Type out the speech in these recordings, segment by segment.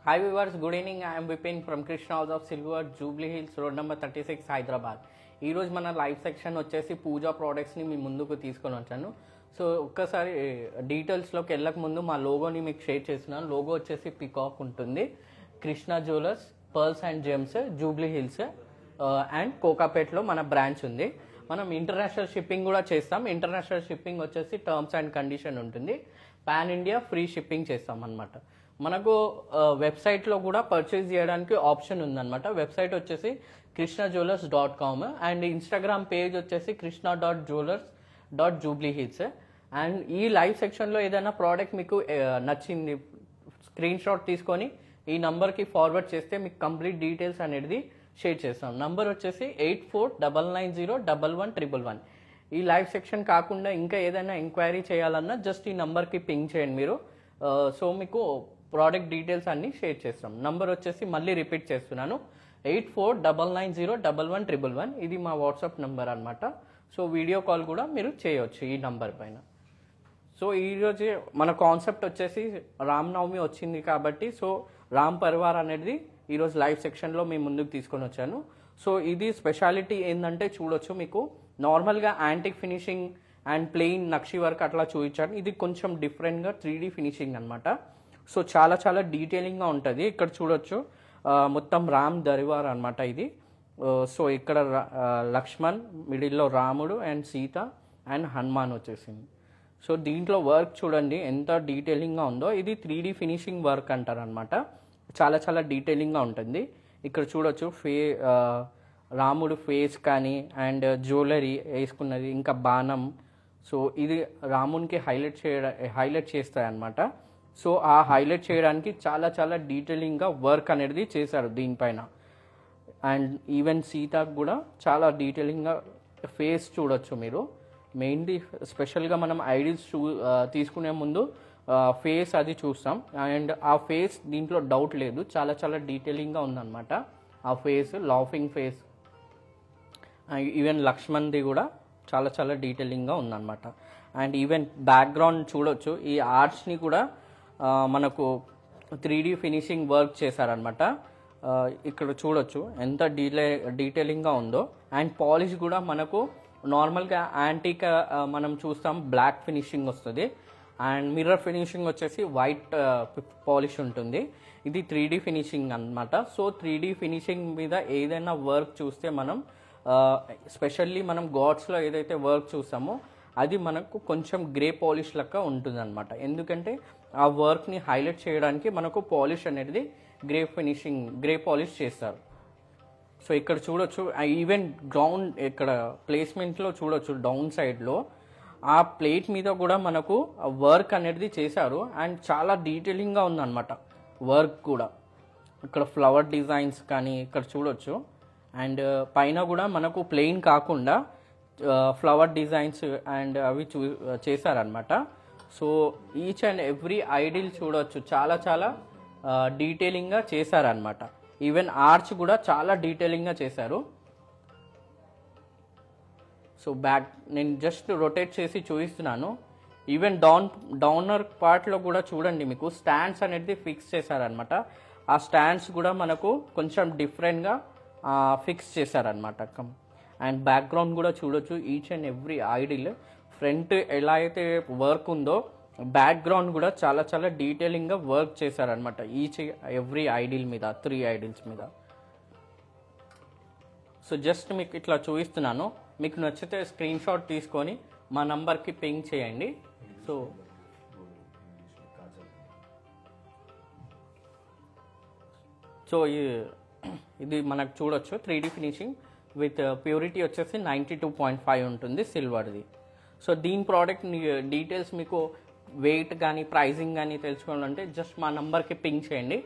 Hi viewers, good evening. I am Vipin from Krishna House of Silver, Jubilee Hills, road number 36, Hyderabad. ఈ రోజు మన live section వచ్చేసి పూజా ప్రోడక్ట్స్ని మీ ముందుకు తీసుకొని వచ్చాను. సో ఒక్కసారి డీటెయిల్స్లోకి వెళ్ళక ముందు మా లోగోని మీకు షేర్ చేస్తున్నాను. లోగో వచ్చేసి పికాక్ ఉంటుంది. Krishna jewellers, pearls and gems, Jubilee Hills and కోకాపేట్లో మన బ్రాంచ్ ఉంది. మనం ఇంటర్నేషనల్ షిప్పింగ్ కూడా చేస్తాం. ఇంటర్నేషనల్ షిప్పింగ్ వచ్చేసి టర్మ్స్ అండ్ కండిషన్ ఉంటుంది. పాన్ ఇండియా ఫ్రీ షిప్పింగ్ చేస్తాం అన్నమాట. మనకు వెబ్సైట్లో కూడా పర్చేజ్ చేయడానికి ఆప్షన్ ఉందన్నమాట. వెబ్సైట్ వచ్చేసి krishnaJewelers.com అండ్ ఇన్స్టాగ్రామ్ పేజ్ వచ్చేసి krishna.jewelers.jubileehills. అండ్ ఈ లైవ్ సెక్షన్లో ఏదైనా ప్రోడక్ట్ మీకు నచ్చింది, స్క్రీన్ షాట్ తీసుకొని ఈ నంబర్కి ఫార్వర్డ్ చేస్తే మీకు కంప్లీట్ డీటెయిల్స్ అనేది షేర్ చేస్తాం. నంబర్ వచ్చేసి 8499011111. ఈ లైవ్ సెక్షన్ కాకుండా ఇంకా ఏదైనా ఎంక్వైరీ చేయాలన్నా జస్ట్ ఈ నంబర్కి పింగ్ చేయండి మీరు. సో మీకు ప్రోడక్ట్ డీటెయిల్స్ అన్ని షేర్ చేస్తాం. నంబర్ వచ్చేసి మళ్ళీ రిపీట్ చేస్తున్నాను, 8499011111. ఇది మా వాట్సాప్ నంబర్ అనమాట. సో వీడియో కాల్ కూడా మీరు చేయవచ్చు ఈ నంబర్ పైన. సో ఈరోజు మన కాన్సెప్ట్ వచ్చేసి రామనవమి వచ్చింది కాబట్టి సో రామ్ పరివార్ అనేది ఈరోజు లైవ్ సెక్షన్లో మీ ముందుకు తీసుకొని వచ్చాను. సో ఇది స్పెషాలిటీ ఏంటంటే చూడొచ్చు, మీకు నార్మల్గా antique finishing and plain nakshi work అట్లా చూపించాను. ఇది కొంచెం డిఫరెంట్గా 3D ఫినిషింగ్ అనమాట. సో చాలా చాలా డీటెయిలింగ్గా ఉంటుంది. ఇక్కడ చూడొచ్చు మొత్తం రామ్ దరివార్ అనమాట ఇది. సో ఇక్కడ లక్ష్మణ్, మిడిల్లో రాముడు అండ్ సీత అండ్ హనుమాన్ వచ్చేసింది. సో దీంట్లో వర్క్ చూడండి ఎంత డీటెయిలింగ్గా ఉందో. ఇది 3D ఫినిషింగ్ వర్క్ అంటారు అనమాట. చాలా చాలా డీటెయిలింగ్గా ఉంటుంది. ఇక్కడ చూడొచ్చు రాముడు ఫేస్ కానీ అండ్ జ్యువెలరీ వేసుకున్నది, ఇంకా బాణం. సో ఇది రామునికి హైలైట్ చేస్తాయి అన్నమాట. సో ఆ హైలైట్ చేయడానికి చాలా చాలా డీటెయిలింగ్గా వర్క్ అనేది చేశారు దీనిపైన. అండ్ ఈవెన్ సీతకు కూడా చాలా డీటెయిలింగ్గా ఫేస్ చూడొచ్చు మీరు. మెయిన్లీ స్పెషల్గా మనం ఐడిల్స్ తీసుకునే ముందు ఫేస్ అది చూస్తాం. అండ్ ఆ ఫేస్ దీంట్లో డౌట్ లేదు, చాలా చాలా డీటెయిలింగ్గా ఉందన్నమాట. ఆ ఫేస్ లాఫింగ్ ఫేస్. ఈవెన్ లక్ష్మణ్ది కూడా చాలా చాలా డీటెయిలింగ్గా ఉందన్నమాట. అండ్ ఈవెన్ బ్యాక్గ్రౌండ్ చూడొచ్చు, ఈ ఆర్ట్స్ని కూడా మనకు 3D ఫినిషింగ్ వర్క్ చేశారనమాట. ఇక్కడ చూడొచ్చు ఎంత డీటెయిలింగ్గా ఉందో. అండ్ పాలిష్ కూడా మనకు నార్మల్గా యాంటీక్ మనం చూస్తాం బ్లాక్ ఫినిషింగ్ వస్తుంది. అండ్ మిర్రర్ ఫినిషింగ్ వచ్చేసి వైట్ పాలిష్ ఉంటుంది. ఇది 3D ఫినిషింగ్ అనమాట. సో 3D ఫినిషింగ్ మీద ఏదైనా వర్క్ చూస్తే మనం స్పెషల్లీ మనం గాడ్స్లో ఏదైతే వర్క్ చూస్తామో అది మనకు కొంచెం గ్రే పాలిష్ లెక్క ఉంటుంది అనమాట. ఎందుకంటే ఆ వర్క్ని హైలైట్ చేయడానికి మనకు పాలిష్ అనేది గ్రే పాలిష్ చేస్తారు. సో ఇక్కడ చూడొచ్చు ఈవెన్ గ్రౌండ్ ఇక్కడ ప్లేస్మెంట్లో చూడొచ్చు డౌన్ సైడ్లో ఆ ప్లేట్ మీద కూడా మనకు వర్క్ అనేది చేశారు. అండ్ చాలా డీటెయిలింగ్గా ఉందన్నమాట వర్క్ కూడా. ఇక్కడ ఫ్లవర్ డిజైన్స్ కానీ ఇక్కడ చూడొచ్చు. అండ్ పైన కూడా మనకు ప్లెయిన్ కాకుండా ఫ్లవర్ డిజైన్స్ అండ్ అవి చేశారనమాట. So each and every idol చూడొచ్చు, చాలా చాలా డీటెయిలింగ్గా చేశారనమాట. ఈవెన్ ఆర్చ్ కూడా చాలా డీటెయిలింగ్గా చేశారు. సో బ్యాక్ నేను జస్ట్ రొటేట్ చేసి చూపిస్తున్నాను. ఈవెన్ డౌనర్ పార్ట్లో కూడా చూడండి, మీకు స్టాండ్స్ అనేది ఫిక్స్ చేశారనమాట. ఆ స్టాండ్స్ కూడా మనకు కొంచెం డిఫరెంట్గా ఫిక్స్ చేశారనమాట. అండ్ బ్యాక్గ్రౌండ్ కూడా చూడొచ్చు, each and every idol front ఎలా అయితే వర్క్ ఉందో బ్యాక్గ్రౌండ్ కూడా చాలా చాలా డీటెయిలింగ్గా వర్క్ చేశారనమాట ఈచ్ ఎవ్రీ ఐడిల్ మీద, 3 ఐడిల్స్ మీద. సో జస్ట్ మీకు ఇట్లా చూపిస్తున్నాను. మీకు నచ్చితే స్క్రీన్ షాట్ తీసుకొని మా నంబర్కి పింగ్ చేయండి. సో ఇది మనకు చూడొచ్చు 3D ఫినిషింగ్ విత్ ప్యూరిటీ వచ్చేసి 92.5 ఉంటుంది సిల్వర్ది. సో దీని ప్రోడక్ట్ డీటెయిల్స్ మీకు వెయిట్ కానీ ప్రైజింగ్ కానీ తెలుసుకోవాలంటే జస్ట్ మా నంబర్కి పింగ్ చేయండి.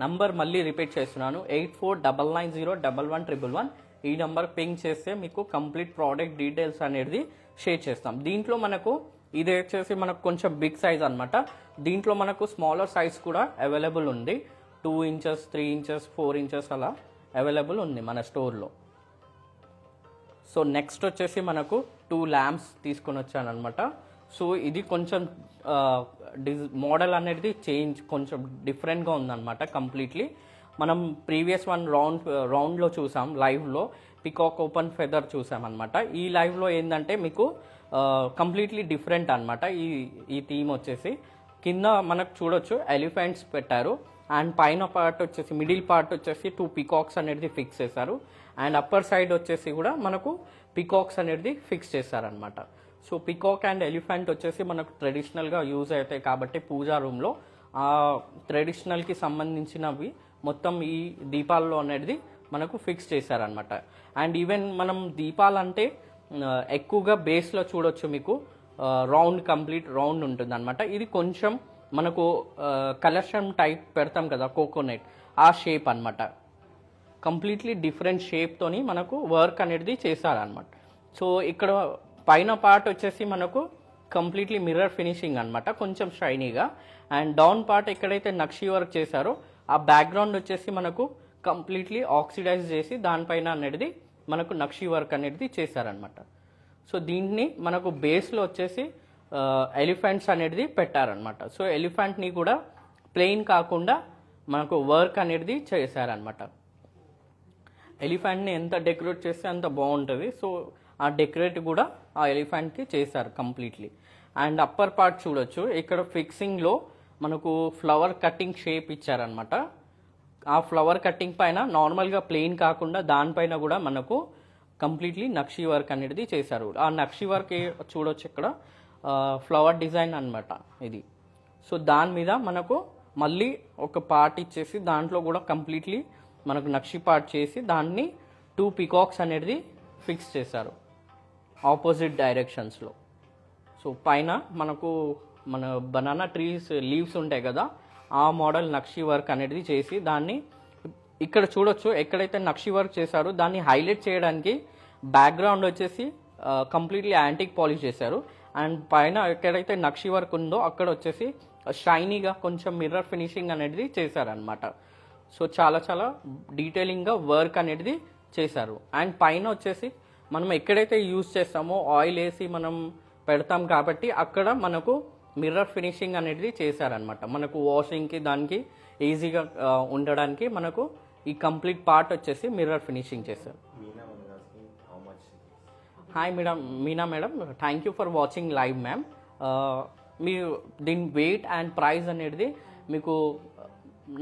నంబర్ మళ్ళీ రిపీట్ చేస్తున్నాను, 8499011111. ఈ నెంబర్ పింగ్ చేస్తే మీకు కంప్లీట్ ప్రోడక్ట్ డీటెయిల్స్ అనేది షేర్ చేస్తాం. దీంట్లో మనకు ఇది వచ్చేసి మనకు కొంచెం బిగ్ సైజ్ అనమాట. దీంట్లో మనకు స్మాలర్ సైజ్ కూడా అవైలబుల్ ఉంది. 2 ఇంచెస్, 3 ఇంచెస్, 4 ఇంచెస్ అలా అవైలబుల్ ఉంది మన స్టోర్లో. సో నెక్స్ట్ వచ్చేసి మనకు 2 ల్యాంప్స్ తీసుకొని వచ్చాను అనమాట. సో ఇది కొంచెం మోడల్ అనేది చేంజ్ కొంచెం డిఫరెంట్గా ఉందన్నమాట కంప్లీట్లీ. మనం ప్రీవియస్ వన్ రౌండ్లో చూసాం, లైవ్లో పికాక్ ఓపెన్ ఫెదర్ చూసామన్నమాట. ఈ లైవ్లో ఏంటంటే మీకు కంప్లీట్లీ డిఫరెంట్ అనమాట. ఈ థీమ్ వచ్చేసి కింద మనకు చూడొచ్చు ఎలిఫెంట్స్ పెట్టారు, అండ్ పైన పార్ట్ వచ్చేసి మిడిల్ పార్ట్ వచ్చేసి 2 పికాక్స్ అనేది ఫిక్స్ చేశారు, అండ్ అప్పర్ సైడ్ వచ్చేసి కూడా మనకు పికాక్స్ అనేది ఫిక్స్ చేశారనమాట. సో పికాక్ అండ్ ఎలిఫెంట్ వచ్చేసి మనకు ట్రెడిషనల్గా యూజ్ అవుతాయి కాబట్టి పూజా రూమ్లో ఆ ట్రెడిషనల్కి సంబంధించినవి మొత్తం ఈ దీపాల్లో అనేది మనకు ఫిక్స్ చేశారనమాట. అండ్ ఈవెన్ మనం దీపాలంటే ఎక్కువగా బేస్లో చూడొచ్చు మీకు రౌండ్, కంప్లీట్ రౌండ్ ఉంటుంది అనమాట. ఇది కొంచెం మనకు కలర్షన్ టైప్ పెడతాం కదా కోకోనట్, ఆ షేప్ అనమాట. కంప్లీట్లీ డిఫరెంట్ షేప్తోని మనకు వర్క్ అనేది చేశారనమాట. సో ఇక్కడ పైన పార్ట్ వచ్చేసి మనకు కంప్లీట్లీ మిర్రర్ ఫినిషింగ్ అనమాట, కొంచెం షైనీగా. అండ్ డౌన్ పార్ట్ ఎక్కడైతే నక్షి వర్క్ చేశారో ఆ బ్యాక్గ్రౌండ్ వచ్చేసి మనకు కంప్లీట్లీ ఆక్సిడైజ్ చేసి దానిపైన అనేది మనకు నక్షి వర్క్ అనేది చేశారనమాట. సో దీన్ని మనకు బేస్లో వచ్చేసి ఎలిఫెంట్స్ అనేది పెట్టారనమాట. సో ఎలిఫెంట్ని కూడా ప్లెయిన్ కాకుండా మనకు వర్క్ అనేది చేశారనమాట. ఎలిఫెంట్ని ఎంత డెకరేట్ చేస్తే అంత బాగుంటుంది. సో ఆ డెకరేట్ కూడా ఆ ఎలిఫెంట్కి చేశారు కంప్లీట్లీ. అండ్ అప్పర్ పార్ట్ చూడొచ్చు, ఇక్కడ ఫిక్సింగ్లో మనకు ఫ్లవర్ కటింగ్ షేప్ ఇచ్చారనమాట. ఆ ఫ్లవర్ కటింగ్ పైన నార్మల్గా ప్లెయిన్ కాకుండా దానిపైన కూడా మనకు కంప్లీట్లీ నక్షి వర్క్ అనేది చేశారు. ఆ నక్షి వర్క్ చూడొచ్చు ఇక్కడ ఫ్లవర్ డిజైన్ అనమాట ఇది. సో దాని మీద మనకు మళ్ళీ ఒక పార్ట్ ఇచ్చేసి దాంట్లో కూడా కంప్లీట్లీ మనకు నక్షి పార్ట్ చేసి దాన్ని 2 పికాక్స్ అనేది ఫిక్స్ చేశారు ఆపోజిట్ డైరెక్షన్స్లో. సో పైన మనకు మన బనానా ట్రీస్ లీవ్స్ ఉంటాయి కదా, ఆ మోడల్ నక్షి వర్క్ అనేది చేసి దాన్ని ఇక్కడ చూడొచ్చు ఎక్కడైతే నక్షి వర్క్ చేశారో దాన్ని హైలైట్ చేయడానికి బ్యాక్గ్రౌండ్ వచ్చేసి కంప్లీట్లీ యాంటిక్ పాలిష్ చేశారు. అండ్ పైన ఎక్కడైతే నక్షి వర్క్ ఉందో అక్కడ వచ్చేసి షైనీగా కొంచెం మిర్రర్ ఫినిషింగ్ అనేది చేశారనమాట. సో చాలా చాలా డీటెయిలింగ్గా వర్క్ అనేది చేశారు. అండ్ పైన వచ్చేసి మనం ఎక్కడైతే యూజ్ చేస్తామో ఆయిల్ వేసి మనం పెడతాం కాబట్టి అక్కడ మనకు మిర్రర్ ఫినిషింగ్ అనేది చేశారనమాట. మనకు వాషింగ్కి దానికి ఈజీగా ఉండడానికి మనకు ఈ కంప్లీట్ పార్ట్ వచ్చేసి మిర్రర్ ఫినిషింగ్ చేశారు. Hi madam, Meena madam, thank you for watching live ma'am. మీరు దీని వెయిట్ అండ్ ప్రైస్ అనేది మీకు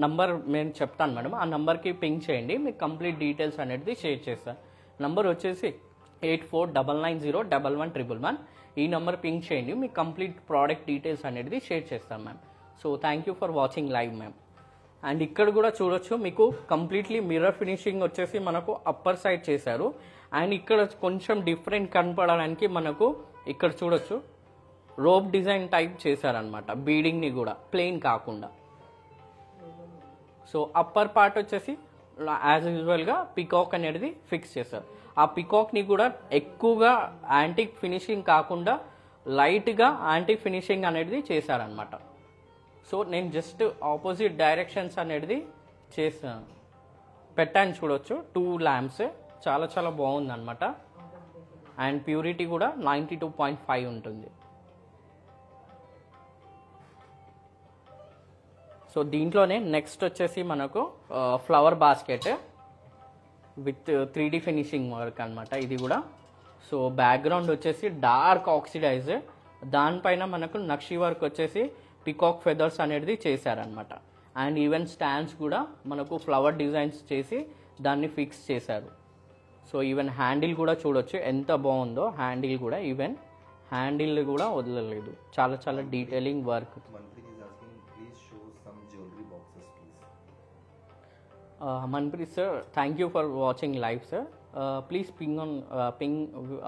నంబర్ నేను చెప్తాను మేడం, ఆ నంబర్కి పింక్ చేయండి, మీకు కంప్లీట్ డీటెయిల్స్ అనేది షేర్ చేస్తాను. నంబర్ వచ్చేసి 8499011111. ఈ నెంబర్ పింక్ చేయండి, మీకు కంప్లీట్ ప్రోడక్ట్ డీటెయిల్స్ అనేది షేర్ చేస్తాం ma'am. So thank you for watching live ma'am. And ఇక్కడ కూడా చూడొచ్చు మీకు కంప్లీట్లీ మిర్రర్ ఫినిషింగ్ వచ్చేసి మనకు అప్పర్ సైడ్ చేశారు. అండ్ ఇక్కడ కొంచెం డిఫరెంట్ కనపడడానికి మనకు ఇక్కడ చూడొచ్చు రోప్ డిజైన్ టైప్ చేశారనమాట, బీడింగ్ని కూడా ప్లెయిన్ కాకుండా. సో అప్పర్ పార్ట్ వచ్చేసి యాజ్ యూజువల్గా పికాక్ అనేది ఫిక్స్ చేశారు. ఆ పికాక్ని కూడా ఎక్కువగా యాంటిక్ ఫినిషింగ్ కాకుండా లైట్గా యాంటిక్ ఫినిషింగ్ అనేది చేశారనమాట. సో నేను జస్ట్ ఆపోజిట్ డైరెక్షన్స్ అనేది పెట్టాను చూడొచ్చు. 2 ల్యాంప్స్ చాలా చాలా బాగుంది అనమాట. అండ్ ప్యూరిటీ కూడా 92.5 ఉంటుంది. సో దీంట్లోనే నెక్స్ట్ వచ్చేసి మనకు flower basket with 3D finishing work అనమాట ఇది కూడా. సో బ్యాక్గ్రౌండ్ వచ్చేసి డార్క్ ఆక్సిడైజ్, దానిపైన మనకు నక్షి వర్క్ వచ్చేసి పికాక్ ఫెదర్స్ అనేది చేశారనమాట. అండ్ ఈవెన్ స్టాండ్స్ కూడా మనకు ఫ్లవర్ డిజైన్స్ చేసి దాన్ని ఫిక్స్ చేశారు. సో ఈవెన్ హ్యాండిల్ కూడా చూడొచ్చు ఎంత బాగుందో, హ్యాండిల్ కూడా ఈవెన్ హ్యాండిల్ కూడా వదలలేదు, చాలా చాలా detailing work. Manpreet sir, thank you for watching live sir. Please ping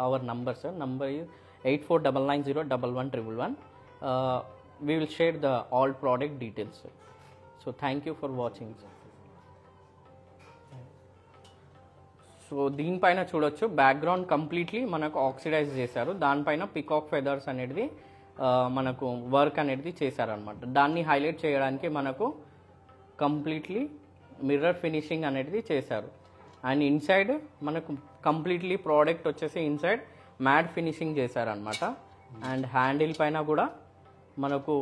our number sir. Number is 8499011111. We will share the all product details sir. So thank you for watching sir. So దీనిపైన చూడొచ్చు background completely మనకు oxidise చేశారు, దానిపైన peacock feathers అనేది మనకు work అనేది చేశారనమాట. దాన్ని హైలైట్ చేయడానికి మనకు కంప్లీట్లీ మిర్రర్ ఫినిషింగ్ అనేది చేశారు. అండ్ ఇన్సైడ్ మనకు కంప్లీట్లీ ప్రోడక్ట్ వచ్చేసి ఇన్సైడ్ మ్యాట్ ఫినిషింగ్ చేశారనమాట. అండ్ హ్యాండిల్ పైన కూడా మనకు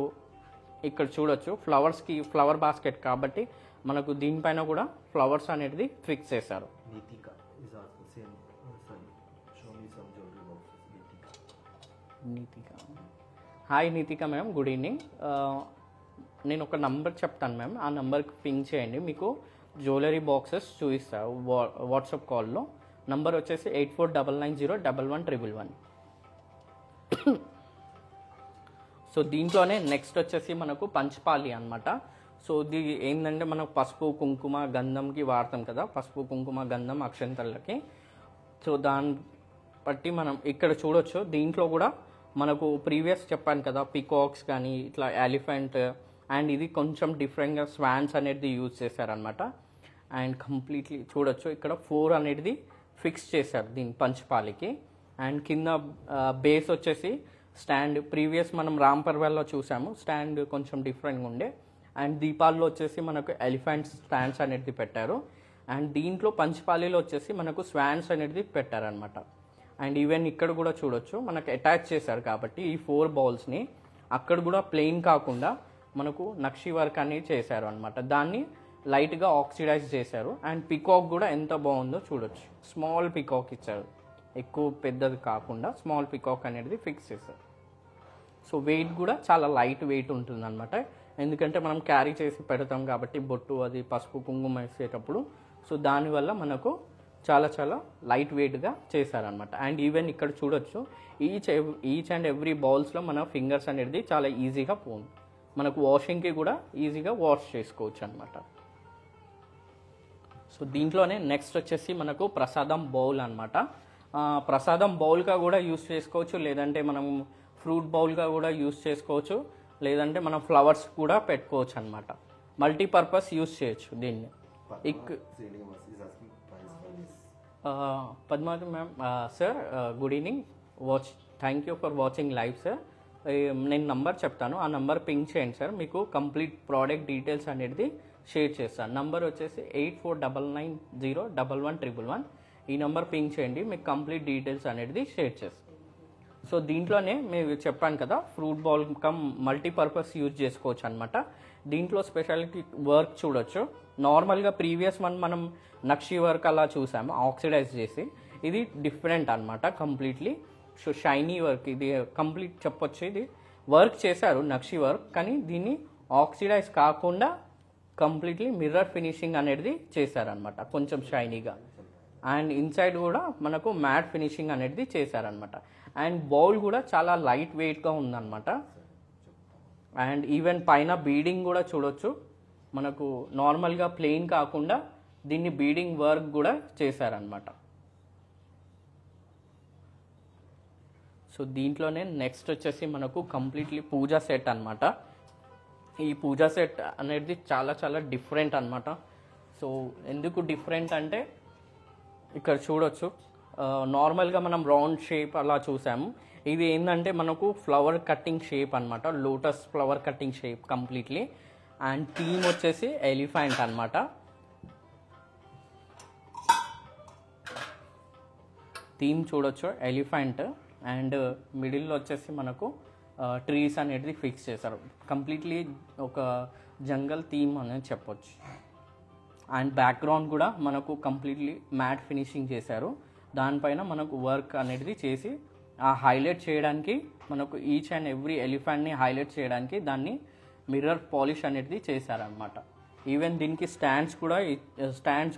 ఇక్కడ చూడొచ్చు ఫ్లవర్స్కి ఫ్లవర్ బాస్కెట్ కాబట్టి మనకు దీనిపైన కూడా ఫ్లవర్స్ అనేది ఫిక్స్ చేశారు. నీతిక, హాయ్ నీతిక మ్యామ్, గుడ్ ఈవినింగ్. నేను ఒక నంబర్ చెప్తాను మ్యామ్, ఆ నెంబర్కి పింక్ చేయండి, మీకు జ్యువెలరీ బాక్సెస్ చూపిస్తాను వాట్సాప్ కాల్లో. నంబర్ వచ్చేసి 8499011111. సో దీంట్లోనే నెక్స్ట్ వచ్చేసి మనకు పంచపాలి అనమాట. సో ఇది ఏంటంటే మనకు పసుపు కుంకుమ గంధంకి వాడతాం కదా, పసుపు కుంకుమ గంధం అక్షంతలకి. సో దాన్ని బట్టి మనం ఇక్కడ చూడొచ్చు, దీంట్లో కూడా మనకు ప్రీవియస్ చెప్పాను కదా పికాక్స్ కానీ ఇట్లా ఎలిఫెంట్, అండ్ ఇది కొంచెం డిఫరెంట్గా స్వాన్స్ అనేది యూజ్ చేశారనమాట. అండ్ కంప్లీట్లీ చూడొచ్చు ఇక్కడ 4 అనేది ఫిక్స్ చేశారు దీని పంచపాలికి. అండ్ కింద బేస్ వచ్చేసి స్టాండ్, ప్రీవియస్ మనం రాంపర్వెల్లో చూసాము స్టాండ్ కొంచెం డిఫరెంట్గా ఉండే. అండ్ దీపాల్లో వచ్చేసి మనకు ఎలిఫెంట్స్ స్టాండ్స్ అనేది పెట్టారు. అండ్ దీంట్లో పంచపాలిలో వచ్చేసి మనకు స్వాన్స్ అనేది పెట్టారనమాట. అండ్ ఈవెన్ ఇక్కడ కూడా చూడొచ్చు మనకు అటాచ్ చేశారు కాబట్టి ఈ 4 బౌల్స్ని అక్కడ కూడా ప్లెయిన్ కాకుండా మనకు నక్షి వర్క్ అనేది చేశారు అనమాట. దాన్ని లైట్గా ఆక్సిడైజ్ చేశారు. అండ్ పికాక్ కూడా ఎంత బాగుందో చూడొచ్చు, స్మాల్ పికాక్ ఇచ్చారు, ఎక్కువ పెద్దది కాకుండా స్మాల్ పికాక్ అనేది ఫిక్స్ చేశారు. సో వెయిట్ కూడా చాలా లైట్ వెయిట్ ఉంటుంది అనమాట, ఎందుకంటే మనం క్యారీ చేసి పెడతాం కాబట్టి బొట్టు అది పసుపు కుంకుమ వేసేటప్పుడు. సో దానివల్ల మనకు చాలా చాలా లైట్ వెయిట్గా చేశారనమాట. అండ్ ఈవెన్ ఇక్కడ చూడొచ్చు ఈచ్ అండ్ ఎవ్రీ బౌల్స్లో మన ఫింగర్స్ అనేది చాలా ఈజీగా పోను, మనకు వాషింగ్కి కూడా ఈజీగా వాష్ చేసుకోవచ్చు అనమాట. సో దీంట్లోనే నెక్స్ట్ వచ్చేసి మనకు ప్రసాదం బౌల్ అనమాట. ప్రసాదం బౌల్గా కూడా యూస్ చేసుకోవచ్చు, లేదంటే మనం ఫ్రూట్ బౌల్గా కూడా యూస్ చేసుకోవచ్చు, లేదంటే మనం ఫ్లవర్స్ కూడా పెట్టుకోవచ్చు అనమాట. మల్టీపర్పస్ యూస్ చేయొచ్చు దీన్ని. Padmavathi ma'am, sir good evening, thank you for watching live sir. నేను నంబర్ చెప్తాను, ఆ నంబర్ పింక్ చేయండి సార్, మీకు కంప్లీట్ ప్రోడక్ట్ డీటెయిల్స్ అనేది షేర్ చేస్తాను. నంబర్ వచ్చేసి 8499011111. ఈ నెంబర్ పింక్ చేయండి, మీకు కంప్లీట్ డీటెయిల్స్ అనేది షేర్ చేస్తాను. సో దీంట్లోనే మేము చెప్పాను కదా fruit bowl cum multipurpose use చేసుకోవచ్చు అనమాట. దీంట్లో స్పెషాలిటీ వర్క్ చూడొచ్చు. నార్మల్గా ప్రీవియస్ మనం నక్షి వర్క్ అలా చూసాము ఆక్సిడైజ్ చేసి, ఇది డిఫరెంట్ అనమాట కంప్లీట్లీ. సో షైనీ వర్క్ ఇది కంప్లీట్ చెప్పొచ్చు, ఇది వర్క్ చేశారు నక్షి వర్క్, కానీ దీన్ని ఆక్సిడైజ్ కాకుండా కంప్లీట్లీ మిర్రర్ ఫినిషింగ్ అనేది చేశారనమాట, కొంచెం షైనీగా. అండ్ ఇన్సైడ్ కూడా మనకు మ్యాట్ ఫినిషింగ్ అనేది చేశారనమాట. అండ్ బౌల్ కూడా చాలా లైట్ వెయిట్గా ఉందన్నమాట. అండ్ ఈవెన్ పైన బీడింగ్ కూడా చూడొచ్చు, మనకు నార్మల్గా ప్లెయిన్ కాకుండా దీన్ని బీడింగ్ వర్క్ కూడా చేశారనమాట. సో దీంట్లోనే నెక్స్ట్ వచ్చేసి మనకు కంప్లీట్లీ పూజా సెట్ అనమాట. ఈ పూజా సెట్ అనేది చాలా చాలా డిఫరెంట్ అనమాట. సో ఎందుకు డిఫరెంట్ అంటే ఇక్కడ చూడొచ్చు, నార్మల్గా మనం రౌండ్ షేప్ అలా చూసాము, ఇది ఏంటంటే మనకు ఫ్లవర్ కట్టింగ్ షేప్ అనమాట, lotus flower cutting shape completely. And theme వచ్చేసి ఎలిఫెంట్ అనమాట. థీమ్ చూడొచ్చు ఎలిఫెంట్, అండ్ మిడిల్లో వచ్చేసి మనకు ట్రీస్ అనేది ఫిక్స్ చేశారు, కంప్లీట్లీ ఒక జంగల్ థీమ్ అనేది చెప్పొచ్చు. అండ్ బ్యాక్గ్రౌండ్ కూడా మనకు కంప్లీట్లీ మ్యాట్ ఫినిషింగ్ చేశారు, దానిపైన మనకు వర్క్ అనేది చేసి ఆ హైలైట్ చేయడానికి మనకు ఈచ్ అండ్ ఎవ్రీ ఎలిఫెంట్ని హైలైట్ చేయడానికి దాన్ని మిర్రర్ పాలిష్ అనేది చేశారనమాట. ఈవెన్ దీనికి స్టాండ్స్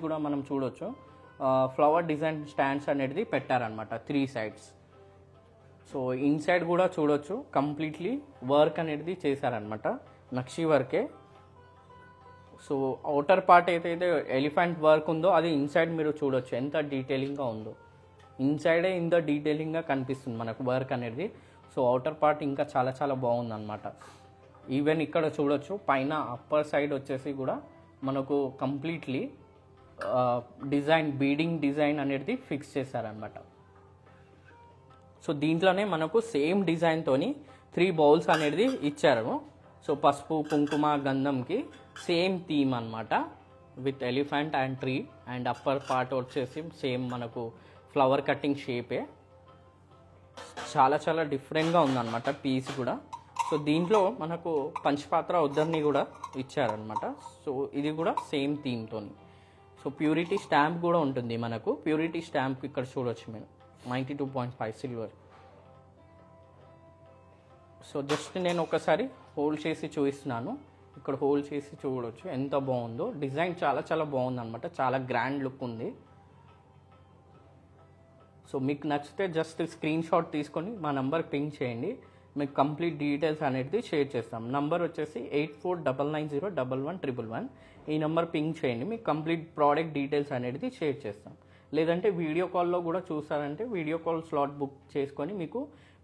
కూడా మనం చూడొచ్చు, ఫ్లవర్ డిజైన్ స్టాండ్స్ అనేది పెట్టారనమాట 3 sides. సో ఇన్సైడ్ కూడా చూడొచ్చు కంప్లీట్లీ వర్క్ అనేది చేశారనమాట, నక్షి వర్కే. సో అవుటర్ పార్ట్ ఏదైతే ఎలిఫెంట్ వర్క్ ఉందో అది ఇన్సైడ్ మీరు చూడొచ్చు ఎంత డీటెయిలింగ్గా ఉందో, ఇన్సైడే ఇంత డీటెయిలింగ్గా కనిపిస్తుంది మనకు వర్క్ అనేది. సో అవుటర్ పార్ట్ ఇంకా చాలా చాలా బాగుందన్నమాట. ఈవెన్ ఇక్కడ చూడొచ్చు పైన అప్పర్ సైడ్ వచ్చేసి కూడా మనకు కంప్లీట్లీ బీడింగ్ డిజైన్ అనేది ఫిక్స్ చేశారనమాట. సో దీంట్లోనే మనకు సేమ్ డిజైన్తోని 3 bowls అనేది ఇచ్చారు. సో పసుపు కుంకుమ గంధంకి సేమ్ థీమ్ అనమాట, with elephant and tree. And upper part వచ్చేసి సేమ్ మనకు ఫ్లవర్ కట్టింగ్ షేపే, చాలా చాలా డిఫరెంట్గా ఉందన్నమాట పీస్ కూడా. సో దీంట్లో మనకు పంచపాత్ర ఉద్దర్ని కూడా ఇచ్చారనమాట. సో ఇది కూడా సేమ్ థీమ్తోని. సో ప్యూరిటీ స్టాంప్ కూడా ఉంటుంది మనకు. ప్యూరిటీ స్టాంప్ ఇక్కడ చూడవచ్చు మీరు 92.5 సిల్వర్. సో జస్ట్ నేను ఒకసారి హోల్డ్ చేసి చూపిస్తున్నాను. ఇక్కడ హోల్డ్ చేసి చూడవచ్చు ఎంత బాగుందో. డిజైన్ చాలా చాలా బాగుంది అనమాట. చాలా గ్రాండ్ లుక్ ఉంది. సో మీకు నచ్చితే జస్ట్ స్క్రీన్ షాట్ తీసుకొని మా నెంబర్ పింక్ చేయండి. మీకు కంప్లీట్ డీటెయిల్స్ అనేది షేర్ చేస్తాం. నంబర్ వచ్చేసి 8499011111. ఈ నెంబర్ పింక్ చేయండి. మీకు కంప్లీట్ ప్రోడక్ట్ డీటెయిల్స్ అనేది షేర్ చేస్తాం. లేదంటే వీడియో కాల్లో కూడా చూసారంటే వీడియో కాల్ స్లాట్ బుక్ చేసుకొని మీకు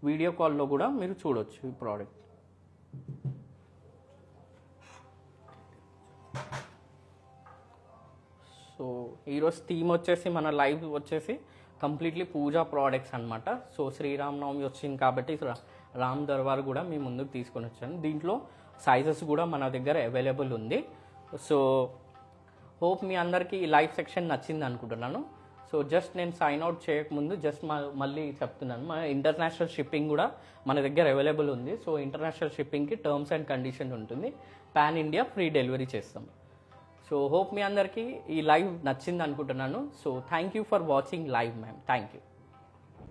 వీడియో కాల్లో కూడా మీరు చూడవచ్చు ఈ ప్రోడక్ట్. సో ఈరోజు థీమ్ వచ్చేసి మన లైవ్ వచ్చేసి కంప్లీట్లీ పూజా ప్రోడక్ట్స్ అనమాట. సో శ్రీరామనవమి వచ్చింది కాబట్టి రామ్ దర్బార్ కూడా మీ ముందుకు తీసుకొని వచ్చాను. దీంట్లో సైజెస్ కూడా మన దగ్గర అవైలబుల్ ఉంది. సో హోప్ మీ అందరికీ ఈ లైవ్ సెక్షన్ నచ్చింది అనుకుంటున్నాను. సో జస్ట్ నేను సైన్ అవుట్ చేయకముందు జస్ట్ మళ్ళీ చెప్తున్నాను, మన ఇంటర్నేషనల్ షిప్పింగ్ కూడా మన దగ్గర అవైలబుల్ ఉంది. సో ఇంటర్నేషనల్ షిప్పింగ్కి టర్మ్స్ అండ్ కండిషన్ ఉంటుంది. పాన్ ఇండియా ఫ్రీ డెలివరీ చేస్తాం. సో హోప్ మీ అందరికీ ఈ లైవ్ నచ్చింది అనుకుంటున్నాను. So thank you for watching live ma'am. Thank you.